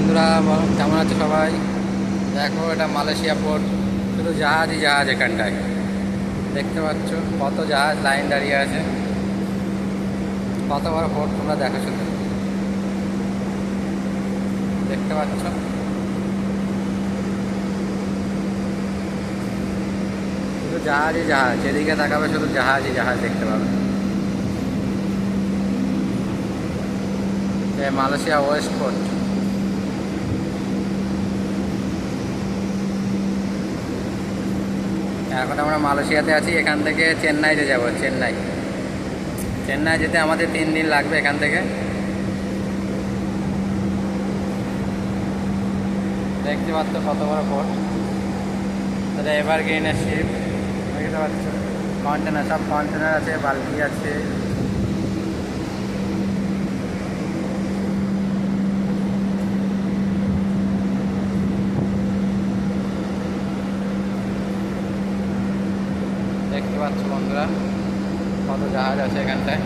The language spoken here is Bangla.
বন্ধুরা, কেমন আছে সবাই? দেখো, এটা মালয়েশিয়া পোর্ট। শুধু জাহাজই জাহাজ এখানটায়। দেখতে পাচ্ছ কত জাহাজ লাইন দাঁড়িয়ে আছে। কত বড় পোর্ট তোমরা দেখো, শুধু দেখতে পাচ্ছ। শুধু জাহাজই জাহাজ, যেদিকে তাকাবে শুধু জাহাজই জাহাজ দেখতে পাবে। Malaysia West port. এখন আমরা মালয়েশিয়াতে আছি। এখান থেকে চেন্নাইতে যাব। চেন্নাই যেতে আমাদের 3 দিন লাগবে এখান থেকে। দেখতে পাচ্ছ কত বড় পোর্ট। তাহলে এভারগ্রিনের শিপ দেখতে পাচ্ছ। কন্টেনার, সব কন্টেনার আছে, বালতি আছে। দেখতে পাচ্ছ বন্ধুরা, কত জাহাজ আছে এখানটায়।